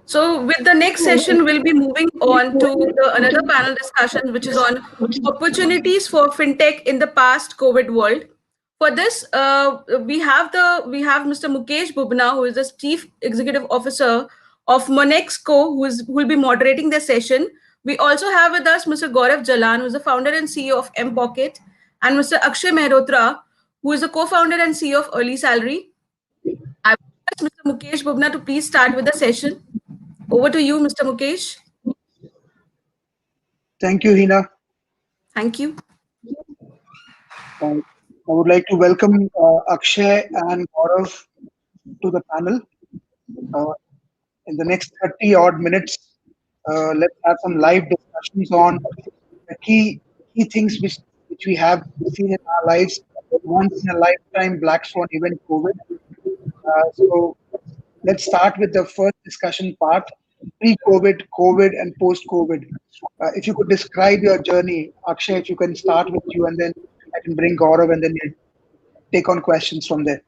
So, with the next session, we'll be moving on to another panel discussion, which is on opportunities for fintech in the past COVID world. For this, we have Mr. Mukesh Bubna, who is the Chief Executive Officer of Monexco, who will be moderating the session. We also have with us Mr. Gaurav Jalan, who is the founder and CEO of M Pocket, and Mr. Akshay Mehrotra, who is the co-founder and CEO of Early Salary. I would request Mr. Mukesh Bubna to please start with the session. Over to you, Mr. Mukesh. Thank you, Hina. Thank you. I would like to welcome Akshay and Gaurav to the panel. Uh, in the next 30 odd minutes, let's have some live discussions on the key things which we have seen in our lives, once in a lifetime black swan event, COVID. So let's start with the first discussion part: pre-COVID, COVID, and post-COVID. If you could describe your journey, Akshay, if you can start with you, and then I can bring Gaurav, and then we'll take on questions from there.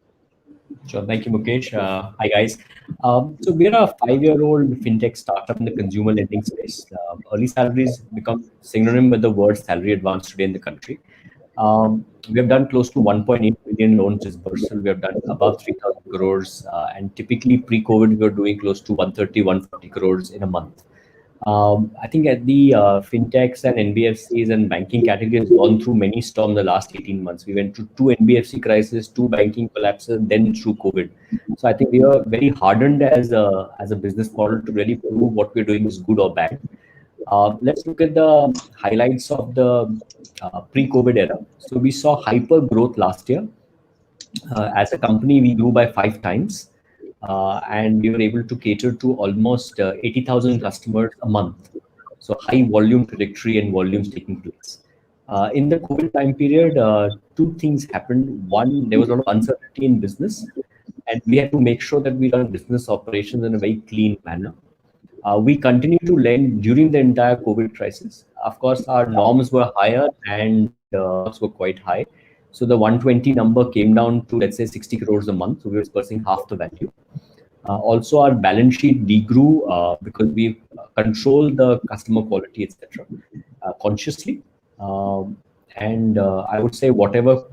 Sure. Thank you, Mukesh. Hi, guys. So we're a 5-year-old fintech startup in the consumer lending space. Early salaries become synonym with the word salary advance today in the country. We have done close to 1.8 billion loans disbursal. We have done above 3,000 crores. And typically pre-COVID, we were doing close to 130, 140 crores in a month. I think at the fintechs and NBFCs and banking category has gone through many storms the last 18 months. We went through 2 NBFC crises, 2 banking collapses, then through COVID. So I think we are very hardened as a business model to really prove what we're doing is good or bad. Let's look at the highlights of the pre-COVID era. So we saw hyper growth last year. As a company, we grew by 5 times. And we were able to cater to almost 80,000 customers a month. So high volume trajectory and volumes taking place. In the COVID time period, 2 things happened. One, there was a lot of uncertainty in business, and we had to make sure that we run business operations in a very clean manner. We continued to lend during the entire COVID crisis. Of course, our norms were higher and were quite high. So the 120 number came down to, let's say, 60 crores a month. So we were disbursing half the value. Also, our balance sheet degrew because we controlled the customer quality, etc., consciously. I would say whatever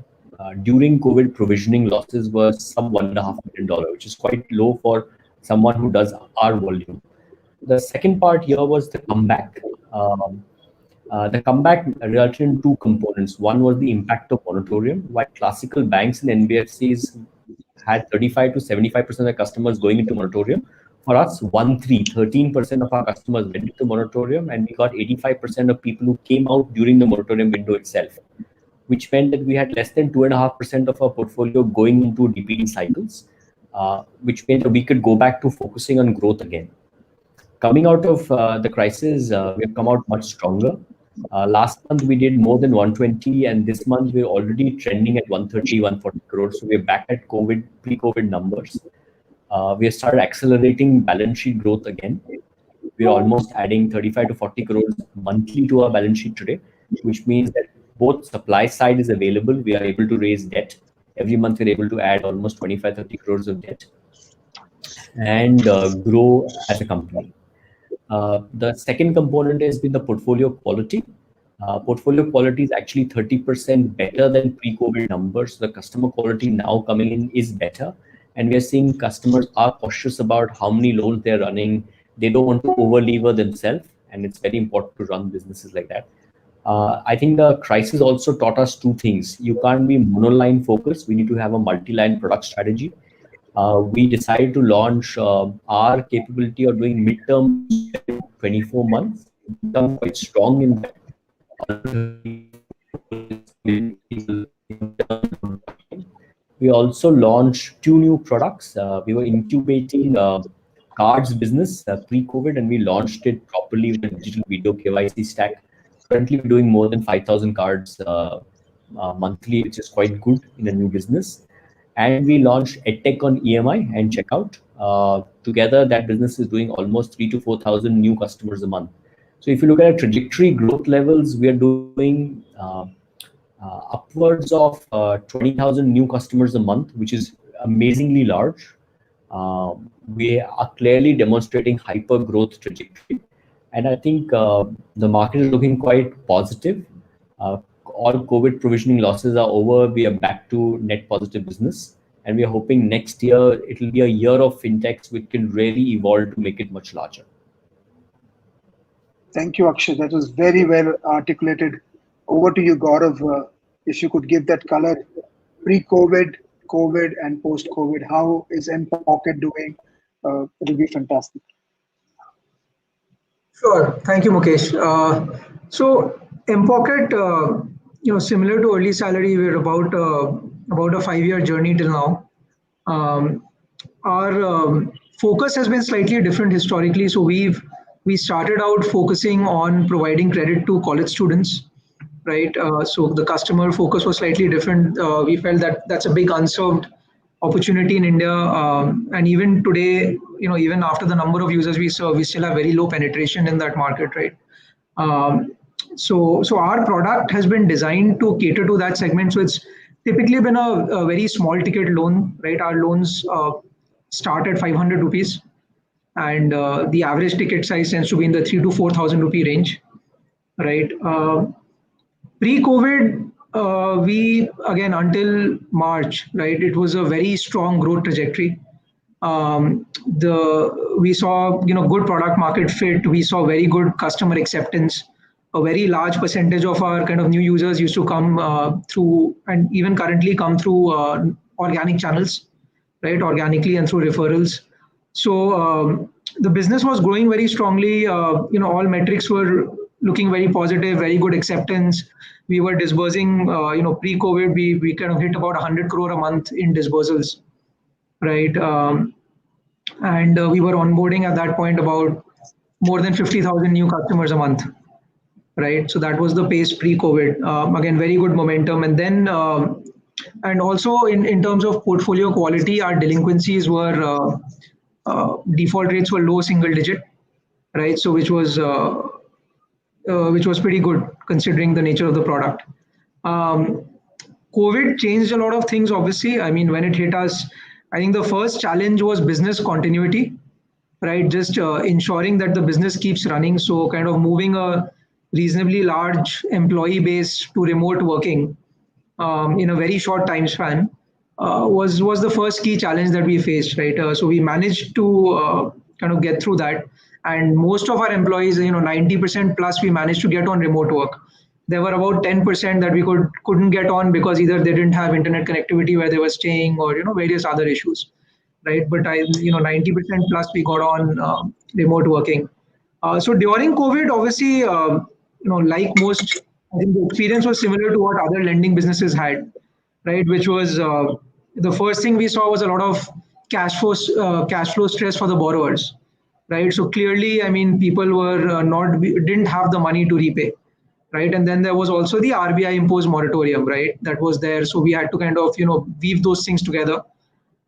during COVID provisioning losses were sub $1.5 million, which is quite low for someone who does our volume. The second part here was the comeback. The comeback resulted in 2 components. One was the impact of moratorium. While classical banks and NBFCs had 35 to 75% of the customers going into moratorium, for us, 13% of our customers went into moratorium, and we got 85% of people who came out during the moratorium window itself, which meant that we had less than 2.5% of our portfolio going into DPD cycles, which meant that we could go back to focusing on growth again. Coming out of the crisis, we have come out much stronger. Last month, we did more than 120, and this month, we're already trending at 130, 140 crores. So we're back at pre-COVID numbers. We have started accelerating balance sheet growth again. We're almost adding 35 to 40 crores monthly to our balance sheet today, which means that both supply side is available. We are able to raise debt. Every month, we're able to add almost 25, 30 crores of debt and grow as a company. The second component is with the portfolio quality. Portfolio quality is actually 30% better than pre-COVID numbers. The customer quality now coming in is better. And we are seeing customers are cautious about how many loans they're running. They don't want to over-lever themselves. And it's very important to run businesses like that. I think the crisis also taught us 2 things. You can't be monoline focused. We need to have a multi-line product strategy. We decided to launch our capability of doing midterm 24 months. We become quite strong in that. We also launched 2 new products. We were incubating cards business pre-COVID, and we launched it properly with a digital video KYC stack. Currently, we're doing more than 5,000 cards monthly, which is quite good in a new business. And we launched EdTech on EMI and checkout. Together, that business is doing almost 3,000 to 4,000 new customers a month. So if you look at our trajectory growth levels, we are doing upwards of 20,000 new customers a month, which is amazingly large. We are clearly demonstrating hyper growth trajectory, and I think the market is looking quite positive. All COVID provisioning losses are over. We are back to net positive business, and we are hoping next year it will be a year of fintechs which can really evolve to make it much larger. Thank you, Akshay. That was very well articulated. Over to you, Gaurav. If you could give that color, pre-COVID, COVID, and post-COVID, how is M Pocket doing? It'll be fantastic. Sure. Thank you, Mukesh. So M-Pocket, similar to early salary, we're about a 5-year journey till now. Our focus has been slightly different historically. So we started out focusing on providing credit to college students, right? So the customer focus was slightly different. We felt that that's a big unserved opportunity in India, and even today, even after the number of users we serve, we still have very low penetration in that market, right? So our product has been designed to cater to that segment. So it's typically been a very small ticket loan, right? Our loans start at 500 rupees, and the average ticket size tends to be in the 3 to 4,000 rupee range, right? Pre-COVID, we again until March, right? It was a very strong growth trajectory. We saw good product market fit. We saw very good customer acceptance. A very large percentage of our kind of new users used to come through, and even currently come through organic channels, right? Organically and through referrals. So the business was growing very strongly. All metrics were looking very positive, very good acceptance. We were disbursing, pre-COVID, we kind of hit about 100 crore a month in disbursals, right? And we were onboarding at that point about more than 50,000 new customers a month, right? So that was the pace pre-COVID. Again, very good momentum. And then, and also in terms of portfolio quality, our delinquencies were, default rates were low single digit, right? So which was pretty good considering the nature of the product. COVID changed a lot of things, obviously. I mean, when it hit us, I think the first challenge was business continuity, right? Just ensuring that the business keeps running. So kind of moving a reasonably large employee base to remote working in a very short time span was the first key challenge that we faced, right? So we managed to kind of get through that. And most of our employees, 90% plus, we managed to get on remote work. There were about 10% that we couldn't get on because either they didn't have internet connectivity where they were staying, or various other issues, right? But 90% plus we got on remote working. So during COVID, obviously, like most, I think the experience was similar to what other lending businesses had, right? Which was the first thing we saw was a lot of cash flow stress for the borrowers. Right. So clearly, I mean, people were didn't have the money to repay. Right. And then there was also the RBI imposed moratorium. Right. That was there. So we had to kind of, weave those things together.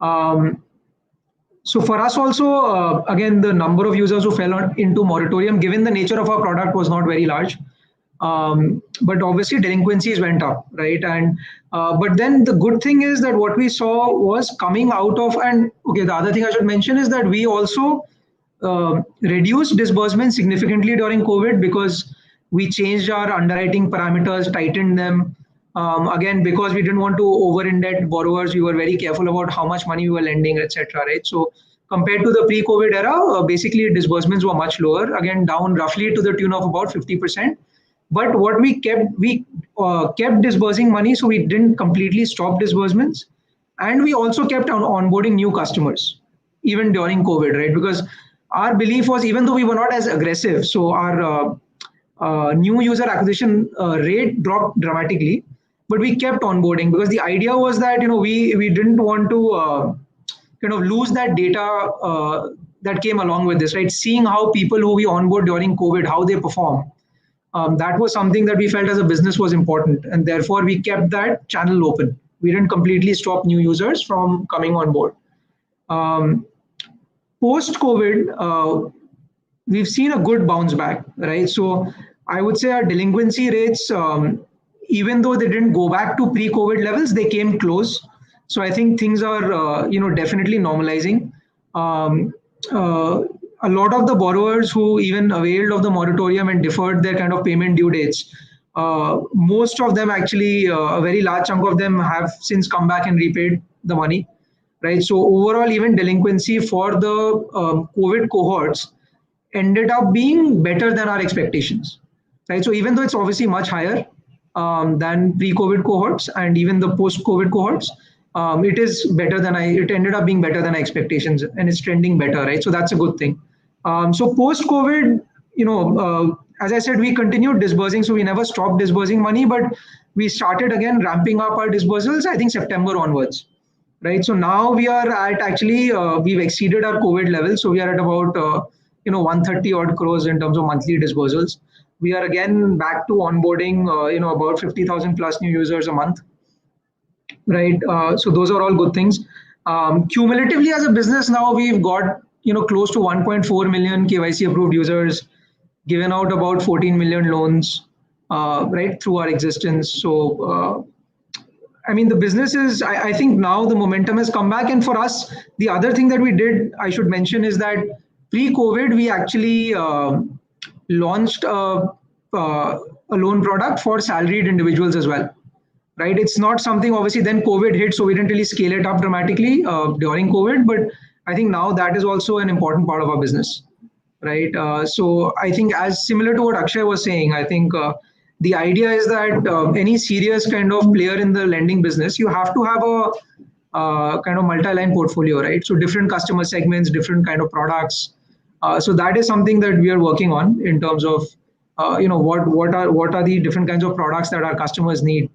So for us also, again, the number of users who fell into moratorium, given the nature of our product, was not very large. But obviously delinquencies went up, right? And but then the good thing is that what we saw was coming out of, and okay, the other thing I should mention is that we also reduced disbursement significantly during COVID because we changed our underwriting parameters, tightened them. Again, because we didn't want to over-indebt borrowers, we were very careful about how much money we were lending, etc. Right? So compared to the pre-COVID era, basically disbursements were much lower. Again, down roughly to the tune of about 50%. But what we kept disbursing money, so we didn't completely stop disbursements, and we also kept on onboarding new customers even during COVID, right? Because our belief was, even though we were not as aggressive, so our new user acquisition rate dropped dramatically, but we kept onboarding because the idea was that we didn't want to kind of lose that data that came along with this, right? Seeing how people who we onboard during COVID, how they perform. That was something that we felt as a business was important, and therefore we kept that channel open. We didn't completely stop new users from coming on board. Post-COVID, we've seen a good bounce back, right? So I would say our delinquency rates, even though they didn't go back to pre-COVID levels, they came close. So I think things are, definitely normalizing. um, uh, a lot of the borrowers who even availed of the moratorium and deferred their kind of payment due dates, most of them actually, a very large chunk of them have since come back and repaid the money, right? So overall, even delinquency for the COVID cohorts ended up being better than our expectations, right? So even though it's obviously much higher than pre-COVID cohorts and even the post-COVID cohorts, it is better than it ended up being better than our expectations, and it's trending better, right? So that's a good thing. So post-COVID, as I said, we continued disbursing, so we never stopped disbursing money, but we started again ramping up our disbursals, I think September onwards, right? So now we are at actually, we've exceeded our COVID level. So we are at about, 130 odd crores in terms of monthly disbursals. We are again back to onboarding, about 50,000 plus new users a month, right? So those are all good things. Cumulatively as a business now, we've got, close to 1.4 million KYC approved users, given out about 14 million loans, right, through our existence. So, I mean, the business is, I think now the momentum has come back. And for us, the other thing that we did, I should mention, is that pre-COVID, we actually launched a loan product for salaried individuals as well, right? It's not something, obviously, then COVID hit, so we didn't really scale it up dramatically during COVID. But I think now that is also an important part of our business, right? So I think, as similar to what Akshay was saying, I think the idea is that any serious kind of player in the lending business, you have to have a kind of multi-line portfolio, right? So different customer segments, different kind of products. So that is something that we are working on in terms of, what are the different kinds of products that our customers need,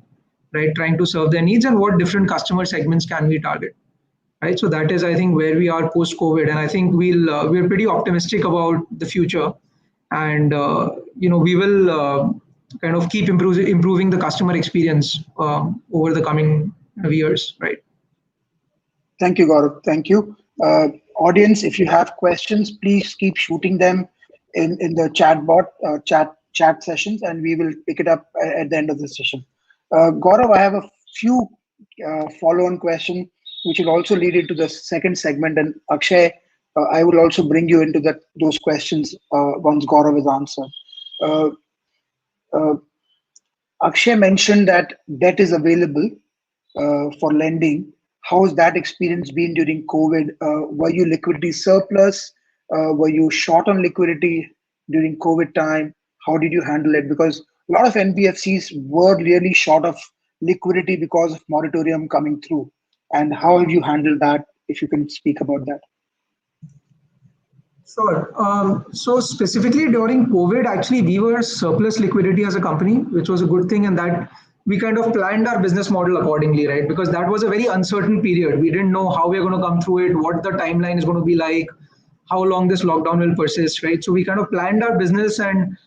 right? Trying to serve their needs, and what different customer segments can we target, right? So that is, I think, where we are post COVID, and I think we're pretty optimistic about the future, and we will kind of keep improving the customer experience over the coming years, right? Thank you, Gaurav. Thank you. Audience, if you have questions, please keep shooting them in the chat bot, chat sessions, and we will pick it up at the end of the session. Gaurav, I have a few follow-on questions, which will also lead into the second segment. And Akshay, I will also bring you into those questions once Gaurav is answered. Akshay mentioned that debt is available for lending. How has that experience been during COVID? Were you liquidity surplus? Were you short on liquidity during COVID time? How did you handle it? Because a lot of NBFCs were really short of liquidity because of moratorium coming through. And how have you handled that? If you can speak about that. Sure. So specifically during COVID, actually, we were surplus liquidity as a company, which was a good thing, and that we kind of planned our business model accordingly, right? Because that was a very uncertain period. We didn't know how we are going to come through it, what the timeline is going to be like, how long this lockdown will persist, right? So we kind of planned our business, and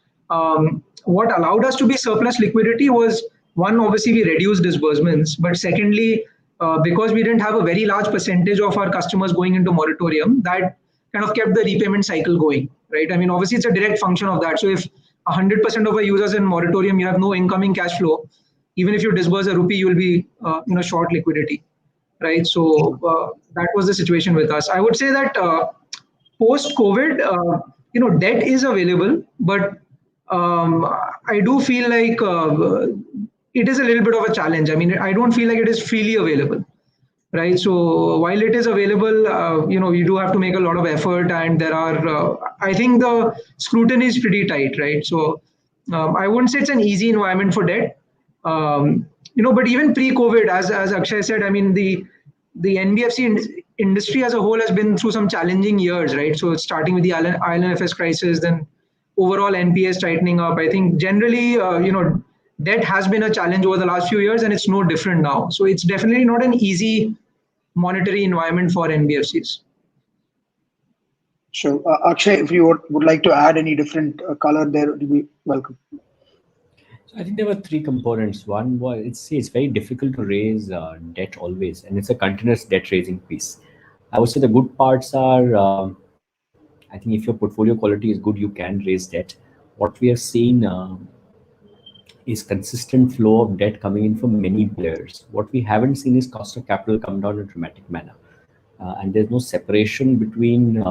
what allowed us to be surplus liquidity was, one, obviously we reduced disbursements, but secondly, because we didn't have a very large percentage of our customers going into moratorium, that kind of kept the repayment cycle going, right? I mean, obviously it's a direct function of that. So if 100% of our users in moratorium, you have no incoming cash flow, even if you disburse a rupee, you will be short liquidity, right? So that was the situation with us. I would say that post COVID, debt is available, but I do feel like it is a little bit of a challenge. I mean, I don't feel like it is freely available, right? So while it is available, you do have to make a lot of effort, and there are, I think the scrutiny is pretty tight, right? So I wouldn't say it's an easy environment for debt, but even pre-COVID, as Akshay said, I mean, the NBFC industry as a whole has been through some challenging years, right? So starting with the IL&FS crisis, then overall NPS tightening up. I think generally, debt has been a challenge over the last few years, and it's no different now. So it's definitely not an easy monetary environment for NBFCs. Sure. Akshay, if you would like to add any different color there, it would be welcome. So I think there were three components. One was, it's very difficult to raise debt always, and it's a continuous debt raising piece. I would say the good parts are, I think if your portfolio quality is good, you can raise debt. What we have seen is consistent flow of debt coming in from many players. What we haven't seen is cost of capital come down in a dramatic manner. and there's no separation between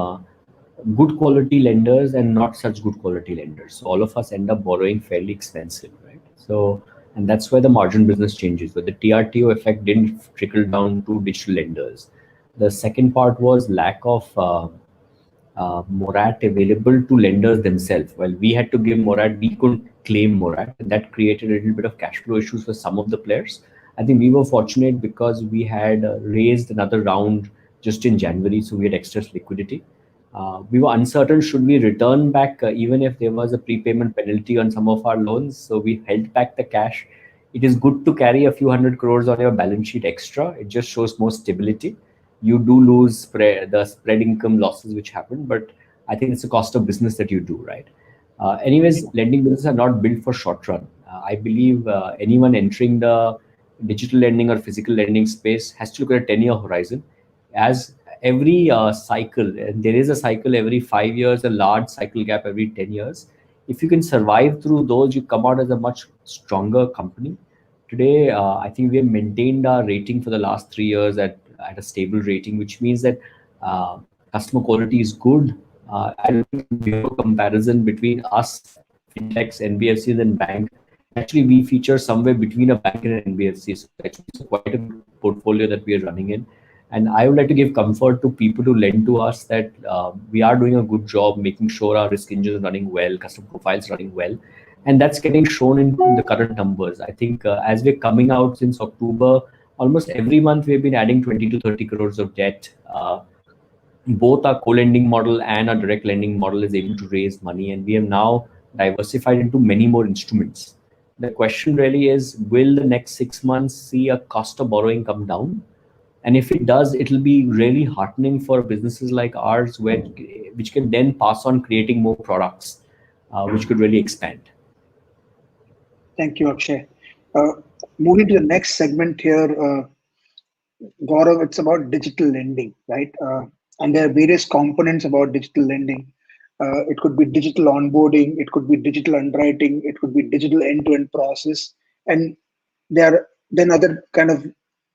good quality lenders and not such good quality lenders. So all of us end up borrowing fairly expensive, right? So, and that's where the margin business changes, where the TRTO effect didn't trickle down to digital lenders. The second part was lack of morat available to lenders themselves. While we had to give morat, we couldn't claim morat, and that created a little bit of cash flow issues for some of the players. I think we were fortunate because we had raised another round just in January, so we had extra liquidity. We were uncertain should we return back even if there was a prepayment penalty on some of our loans, so we held back the cash. It is good to carry a few hundred crores on your balance sheet extra. It just shows more stability. You do lose the spread income losses which happen, but I think it's a cost of business that you do, right? Anyways, lending businesses are not built for short run. I believe anyone entering the digital lending or physical lending space has to look at a 10-year horizon. As every cycle, and there is a cycle every 5 years, a large cycle gap every 10 years. If you can survive through those, you come out as a much stronger company. Today, I think we have maintained our rating for the last 3 years at a stable rating, which means that customer quality is good. I don't think we have a comparison between us, fintechs, NBFCs, and bank. Actually, we feature somewhere between a bank and an NBFC. So actually, it's quite a good portfolio that we are running in. And I would like to give comfort to people who lend to us that we are doing a good job making sure our risk engine is running well, customer profiles running well. And that's getting shown in the current numbers. I think as we're coming out since October, almost every month we've been adding 20 to 30 crores of debt. Both our co-lending model and our direct lending model is able to raise money, and we have now diversified into many more instruments. The question really is, will the next 6 months see a cost of borrowing come down? And if it does, it'll be really heartening for businesses like ours, which can then pass on creating more products, which could really expand. Thank you, Akshay. Moving to the next segment here, Gaurav, it's about digital lending, right? And there are various components about digital lending. It could be digital onboarding, it could be digital underwriting, it could be digital end-to-end process, and there are then other kind of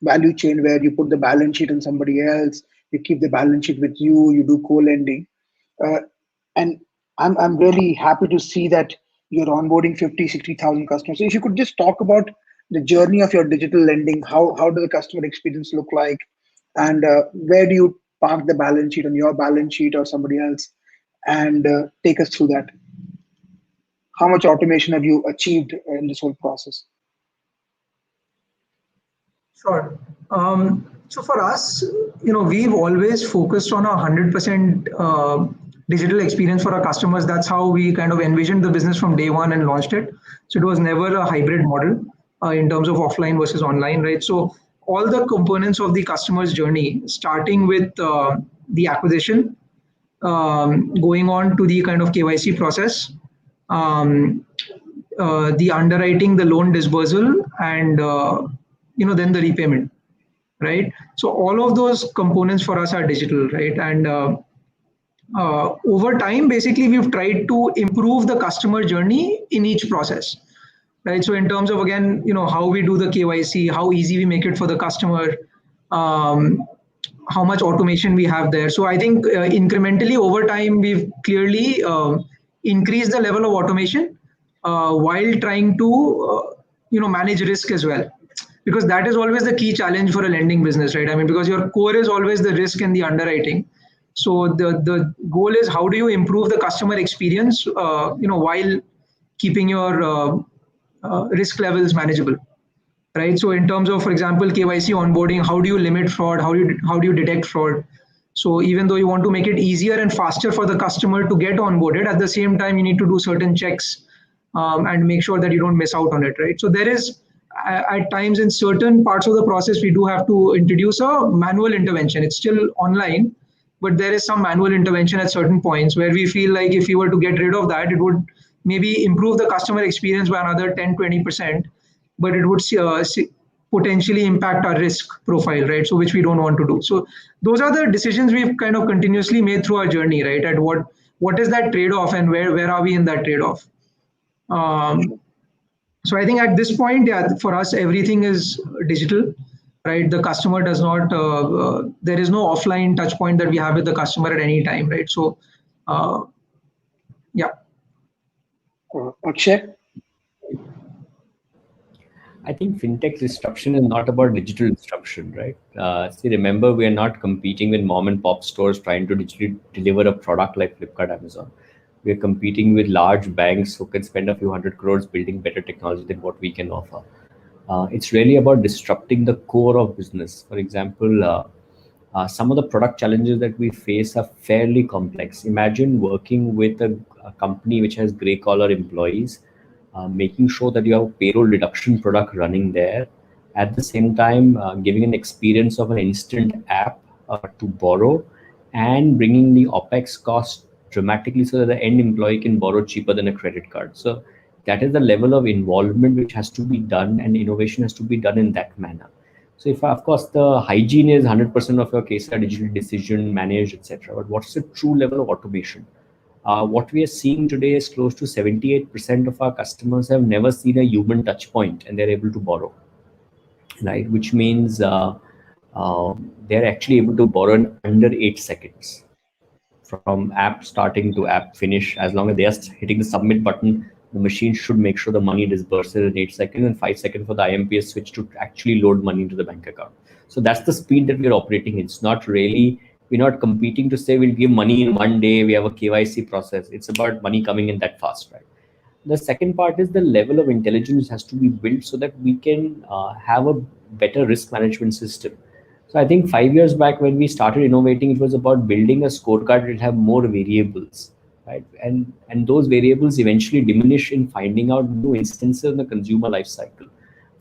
value chain where you put the balance sheet on somebody else, you keep the balance sheet with you, you do co-lending. And I'm really happy to see that you're onboarding 50, 60,000 customers. So if you could just talk about the journey of your digital lending, how does the customer experience look like? And where do you park the balance sheet, on your balance sheet or somebody else? And take us through that. How much automation have you achieved in this whole process? Sure. So for us, we've always focused on a 100% digital experience for our customers. That's how we kind of envisioned the business from day one and launched it. So it was never a hybrid model in terms of offline versus online, right? So all the components of the customer's journey, starting with the acquisition, going on to the kind of KYC process, the underwriting, the loan dispersal, and then the repayment, right? So all of those components for us are digital, right? And over time, basically, we've tried to improve the customer journey in each process, right? So in terms of, again, how we do the KYC, how easy we make it for the customer, how much automation we have there. So I think incrementally over time, we've clearly increased the level of automation while trying to manage risk as well, because that is always the key challenge for a lending business, right? I mean, because your core is always the risk and the underwriting. So the goal is, how do you improve the customer experience while keeping your risk levels manageable, right? So in terms of, for example, KYC onboarding, how do you limit fraud? How do you detect fraud? So even though you want to make it easier and faster for the customer to get onboarded, at the same time you need to do certain checks and make sure that you don't miss out on it, right? So there is at times in certain parts of the process we do have to introduce a manual intervention. It's still online, but there is some manual intervention at certain points where we feel like if we were to get rid of that, it would maybe improve the customer experience by another 10-20%, but it would potentially impact our risk profile, right? So which we don't want to do. So those are the decisions we've kind of continuously made through our journey, right? And what is that trade-off, and where are we in that trade-off? So I think at this point, yeah, for us, everything is digital. right? The customer does not, there is no offline touch point that we have with the customer at any time, right? So, yeah. Akshay? I think fintech disruption is not about digital disruption, right? See, remember, we are not competing with mom and pop stores trying to digitally deliver a product like Flipkart, Amazon. We are competing with large banks who can spend a few hundred crores building better technology than what we can offer. It's really about disrupting the core of business. For example, some of the product challenges that we face are fairly complex. Imagine working with a company which has gray collar employees, making sure that you have a payroll deduction product running there. At the same time, giving an experience of an instant app to borrow and bringing the OPEX cost dramatically so that the end employee can borrow cheaper than a credit card. So that is the level of involvement which has to be done, and innovation has to be done in that manner. So if of course the hygiene is 100% of your case are digital decision managed, etc. But what's the true level of automation? What we are seeing today is close to 78% of our customers have never seen a human touch point and they're able to borrow, right? Which means they're actually able to borrow in under 8 seconds from app starting to app finish. As long as they are hitting the submit button, the machine should make sure the money disburses in 8 seconds and 5 seconds for the IMPS switch to actually load money into the bank account. So that's the speed that we're operating in. It's not really, we're not competing to say we'll give money in one day, we have a KYC process. It's about money coming in that fast, right? The second part is the level of intelligence has to be built so that we can have a better risk management system. So I think 5 years back when we started innovating, it was about building a scorecard that will have more variables, right? And those variables eventually diminish in finding out new instances in the consumer life cycle.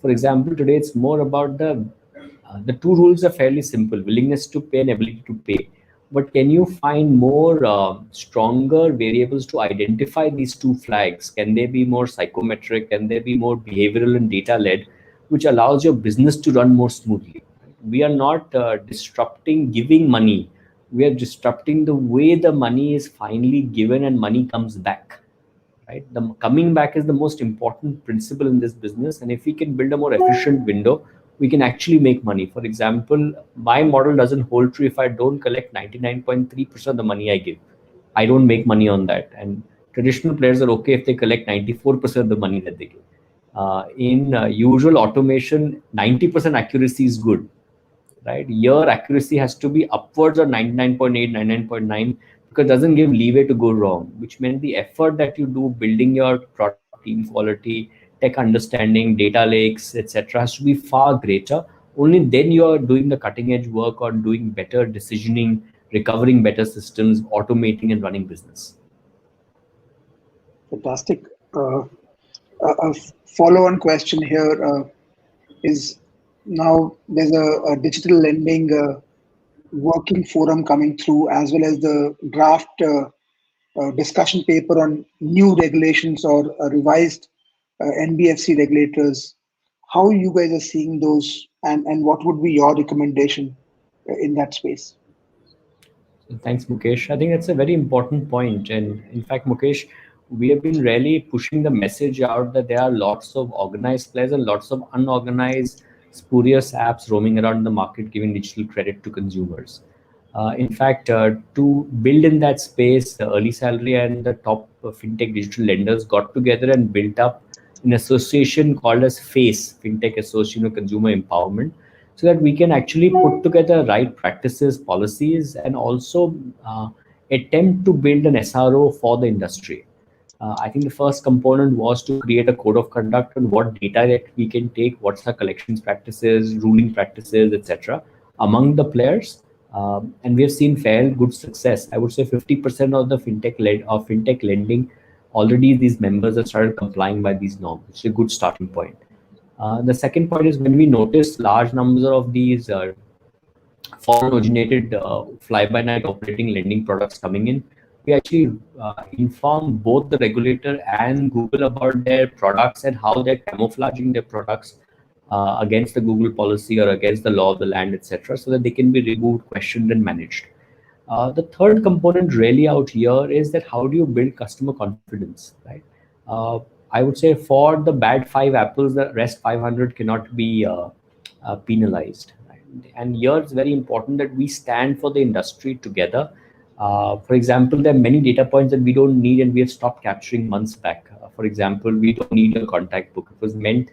For example, today it's more about the two rules are fairly simple: willingness to pay and ability to pay. But can you find more stronger variables to identify these two flags? Can they be more psychometric? Can they be more behavioral and data led, which allows your business to run more smoothly? We are not disrupting giving money. We are disrupting the way the money is finally given and money comes back, right? The coming back is the most important principle in this business. And if we can build a more efficient window, we can actually make money. For example, my model doesn't hold true if I don't collect 99.3% of the money I give. I don't make money on that. And traditional players are okay if they collect 94% of the money that they give. In usual automation, 90% accuracy is good, right? Your accuracy has to be upwards of 99.8, 99.9, because it doesn't give leeway to go wrong, which meant the effort that you do building your product team quality, tech understanding, data lakes, etc., has to be far greater. Only then you are doing the cutting edge work on doing better decisioning, recovering better systems, automating and running business. Fantastic. A follow-on question here is, now there's a digital lending working forum coming through, as well as the draft discussion paper on new regulations or revised NBFC regulators. How you guys are seeing those, and what would be your recommendation in that space? Thanks, Mukesh. I think that's a very important point. And in fact, Mukesh, we have been really pushing the message out that there are lots of organized players and lots of unorganized, spurious apps roaming around the market giving digital credit to consumers. In fact, to build in that space, the Early Salary and the top fintech digital lenders got together and built up an association called as FACE, Fintech Association of Consumer Empowerment, so that we can actually put together right practices, policies, and also attempt to build an SRO for the industry. I think the first component was to create a code of conduct on what data that we can take, what's our collections practices, ruling practices, etc., among the players. And we have seen fair good success. I would say 50% of the fintech lending, already these members have started complying by these norms, which is a good starting point. The second point is when we notice large numbers of these foreign originated fly-by-night operating lending products coming in, we actually inform both the regulator and Google about their products and how they're camouflaging their products against the Google policy or against the law of the land, etc., so that they can be removed, questioned, and managed. The third component really out here is that how do you build customer confidence, right? I would say for the bad 5 apples, the rest 500 cannot be penalized. Right? And here it's very important that we stand for the industry together. For example, there are many data points that we don't need and we have stopped capturing months back. For example, we don't need a contact book. It was meant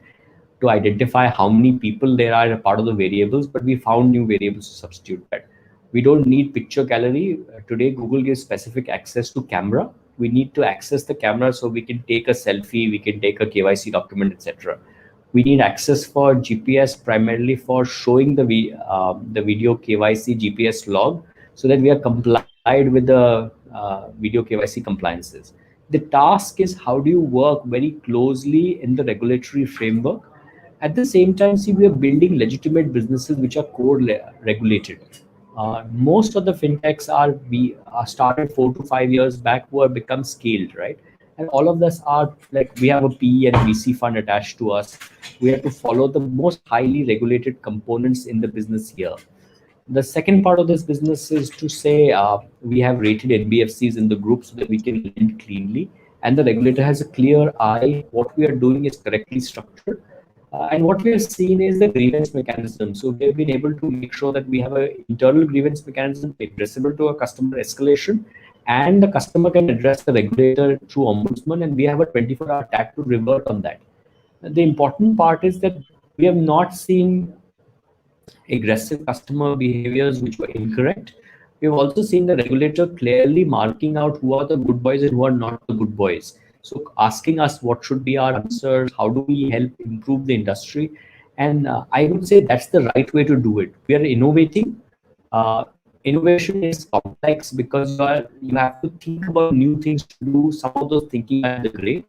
to identify how many people there are a part of the variables, but we found new variables to substitute that. We don't need picture gallery. Today, Google gives specific access to camera. We need to access the camera so we can take a selfie, we can take a KYC document, etc. We need access for GPS primarily for showing the video KYC GPS log so that we are complied with the video KYC compliances. The task is how do you work very closely in the regulatory framework. At the same time, see, we are building legitimate businesses which are core regulated. Most of the fintechs are started 4 to 5 years back who have become scaled, right? And all of us are like we have a PE and VC fund attached to us. We have to follow the most highly regulated components in the business here. The second part of this business is to say we have rated NBFCs in the group so that we can lend cleanly, and the regulator has a clear eye. What we are doing is correctly structured. And what we have seen is the grievance mechanism. So we have been able to make sure that we have an internal grievance mechanism addressable to a customer escalation, and the customer can address the regulator through ombudsman, and we have a 24-hour tag to revert on that. The important part is that we have not seen aggressive customer behaviors which were incorrect. We've also seen the regulator clearly marking out who are the good boys and who are not the good boys. So asking us what should be our answers, how do we help improve the industry? And I would say that's the right way to do it. We are innovating. Innovation is complex because you have to think about new things to do. Some of those thinking are the gray.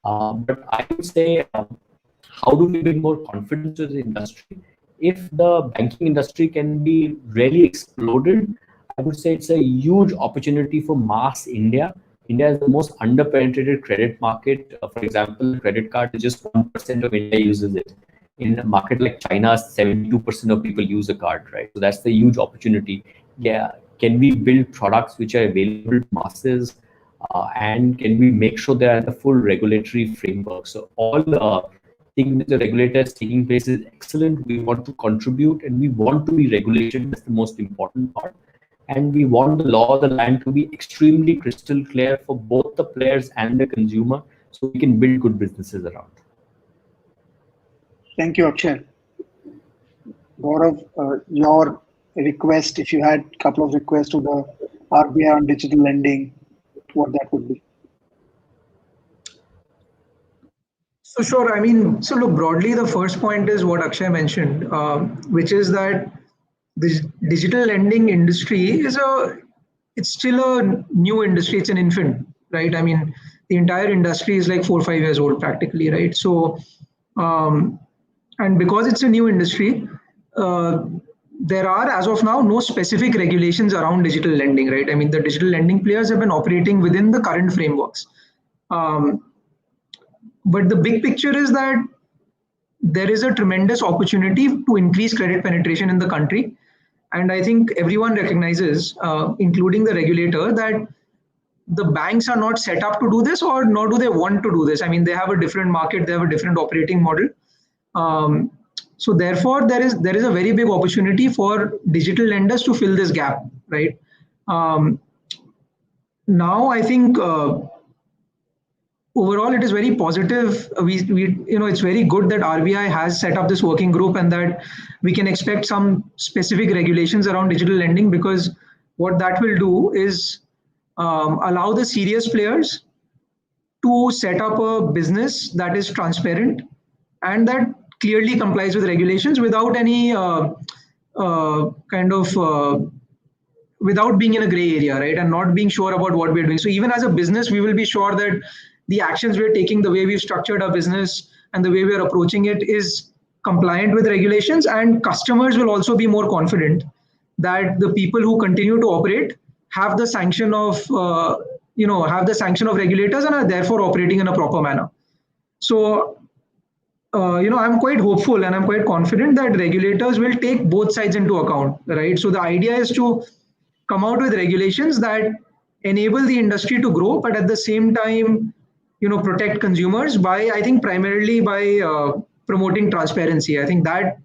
But I would say, how do we build more confidence to the industry? If the banking industry can be really exploded, I would say it's a huge opportunity for mass India. India is the most underpenetrated credit market. For example, credit card is just 1% of India uses it. In a market like China, 72% of people use a card, right? So that's the huge opportunity. Yeah, can we build products which are available to masses, and can we make sure they are in the full regulatory framework? So all thing with the regulators taking place is excellent. We want to contribute and we want to be regulated. That's the most important part. And we want the law of the land to be extremely crystal clear for both the players and the consumer so we can build good businesses around. Thank you, Akshay. Gaurav, your request, if you had a couple of requests to the RBI on digital lending, what that would be? So sure, I mean, so look, broadly, the first point is what Akshay mentioned, which is that the digital lending industry it's still a new industry, it's an infant, right? I mean, the entire industry is like 4 or 5 years old practically, right? So, and because it's a new industry, there are, as of now, no specific regulations around digital lending, right? I mean, the digital lending players have been operating within the current frameworks. But the big picture is that there is a tremendous opportunity to increase credit penetration in the country. And I think everyone recognizes, including the regulator, that the banks are not set up to do this, or nor do they want to do this. I mean, they have a different market, they have a different operating model. So therefore, there is a very big opportunity for digital lenders to fill this gap, right? Now, I think overall, it is very positive. It's very good that RBI has set up this working group and that we can expect some specific regulations around digital lending, because what that will do is allow the serious players to set up a business that is transparent and that clearly complies with regulations without any without being in a gray area, right? And not being sure about what we're doing. So even as a business, we will be sure that the actions we're taking, the way we've structured our business and the way we're approaching it is compliant with regulations, and customers will also be more confident that the people who continue to operate have the sanction of regulators and are therefore operating in a proper manner. So I'm quite hopeful and I'm quite confident that regulators will take both sides into account, right? So the idea is to come out with regulations that enable the industry to grow, but at the same time, protect consumers by, I think, primarily by promoting transparency. I think that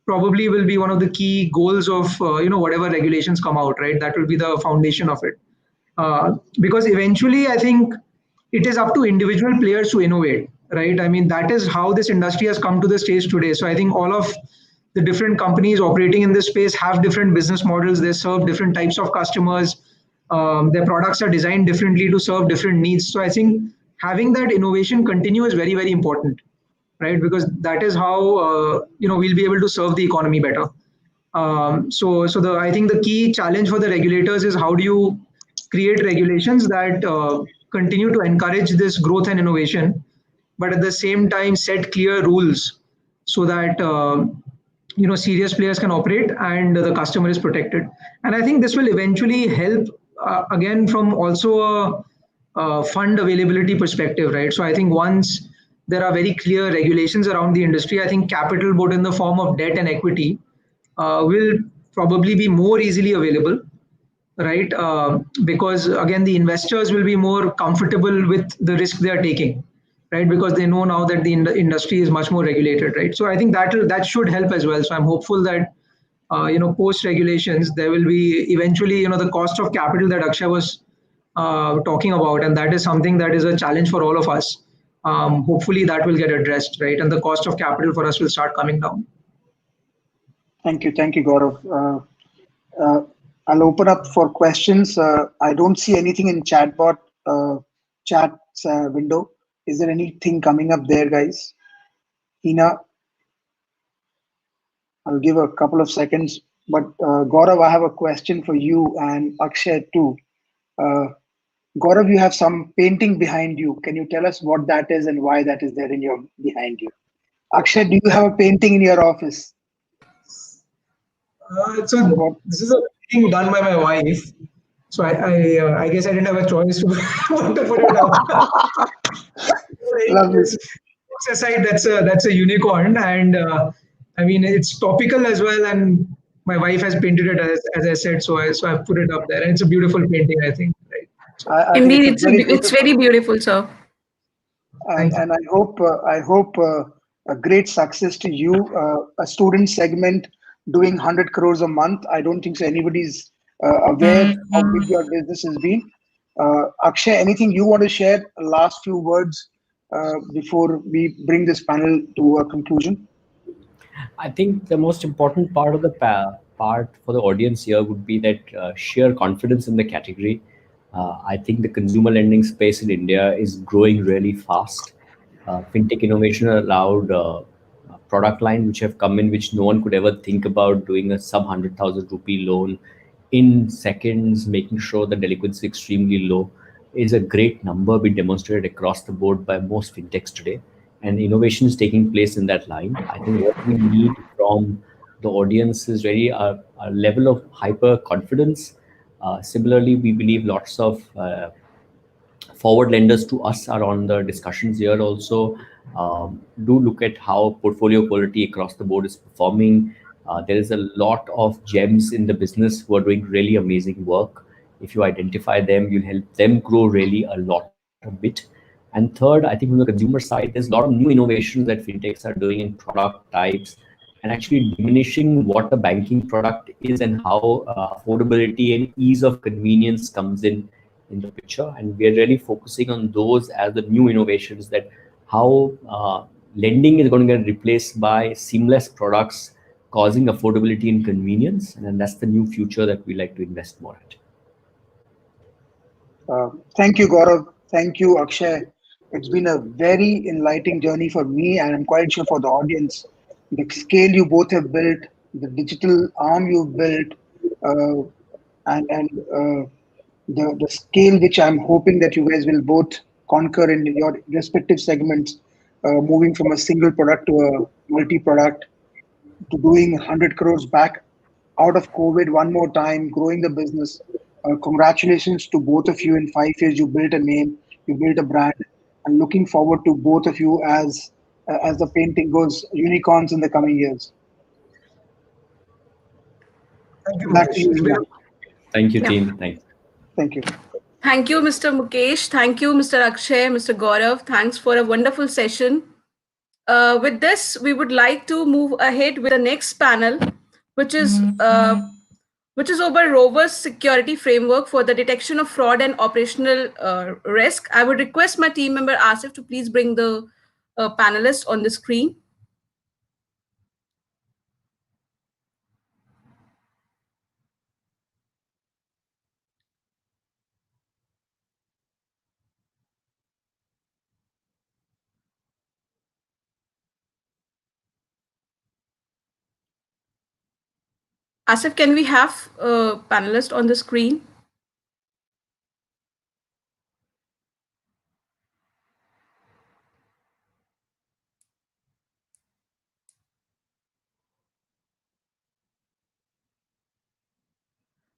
probably will be one of the key goals of whatever regulations come out, right? That will be the foundation of it. Because eventually, I think it is up to individual players to innovate, right? I mean, that is how this industry has come to the stage today. So I think all of the different companies operating in this space have different business models. They serve different types of customers. Their products are designed differently to serve different needs. So I think having that innovation continue is very, very important, right? Because that is how we'll be able to serve the economy better. So I think the key challenge for the regulators is how do you create regulations that continue to encourage this growth and innovation, but at the same time set clear rules so that serious players can operate and the customer is protected. And I think this will eventually help again from also a fund availability perspective, right? So I think once there are very clear regulations around the industry, I think capital, both in the form of debt and equity, will probably be more easily available, right? Because again, the investors will be more comfortable with the risk they are taking, right? Because they know now that the industry is much more regulated, right? So I think that should help as well. So I'm hopeful that post regulations there will be eventually the cost of capital that Akshay was talking about, and that is something that is a challenge for all of us. Hopefully that will get addressed, right? And the cost of capital for us will start coming down. Thank you, Gaurav. I'll open up for questions. I don't see anything in chatbot chat's window. Is there anything coming up there, guys? Hina, I'll give a couple of seconds. But Gaurav, I have a question for you and Akshay too. Gaurav, you have some painting behind you. Can you tell us what that is and why that is there behind you? Akshay, do you have a painting in your office? So this is a painting done by my wife. So I guess I didn't have a choice to put it up. Lovely. Aside, that's a unicorn, and I mean it's topical as well. And my wife has painted it as I said, so I put it up there, and it's a beautiful painting, I think. Right? So, I Indeed, it's very beautiful, sir. And I hope a great success to you. A student segment doing 100 crores a month. I don't think so anybody's aware how big your business has been. Akshay, anything you want to share? Last few words before we bring this panel to a conclusion. I think the most important part of the part for the audience here would be that sheer confidence in the category. I think the consumer lending space in India is growing really fast. Fintech innovation allowed product line which have come in, which no one could ever think about doing a sub 100,000 rupee loan in seconds, making sure the delinquency is extremely low, is a great number being demonstrated across the board by most fintechs today. And innovation is taking place in that line. I think what we need from the audience is really a level of hyper confidence. Similarly, we believe lots of forward lenders to us are on the discussions here also. Do look at how portfolio quality across the board is performing. There is a lot of gems in the business who are doing really amazing work. If you identify them, you'll help them grow really a lot a bit. And third, I think from the consumer side, there's a lot of new innovations that fintechs are doing in product types and actually diminishing what a banking product is and how affordability and ease of convenience comes in the picture. And we are really focusing on those as the new innovations, that how lending is going to get replaced by seamless products causing affordability and convenience. And then that's the new future that we like to invest more at. Thank you, Gaurav. Thank you, Akshay. It's been a very enlightening journey for me, and I'm quite sure for the audience. The scale you both have built, the digital arm you've built, and the scale which I'm hoping that you guys will both conquer in your respective segments, moving from a single product to a multi-product, to doing 100 crores back out of COVID one more time, growing the business. Congratulations to both of you. In 5 years, you built a name, you built a brand, and looking forward to both of you as the painting goes, unicorns in the coming years. Thank you. Back to you, Hina. Thank you, team. Thanks. Thank you. Thank you, Mr. Mukesh. Thank you, Mr. Akshay, Mr. Gaurav. Thanks for a wonderful session. With this, we would like to move ahead with the next panel, which is which is over robust security framework for the detection of fraud and operational risk. I would request my team member Asif to please bring the panelists on the screen. Asif, can we have panelists on the screen?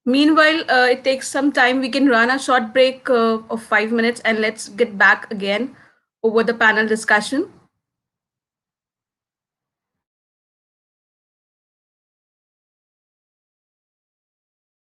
Meanwhile, it takes some time. We can run a short break of 5 minutes and let's get back again over the panel discussion.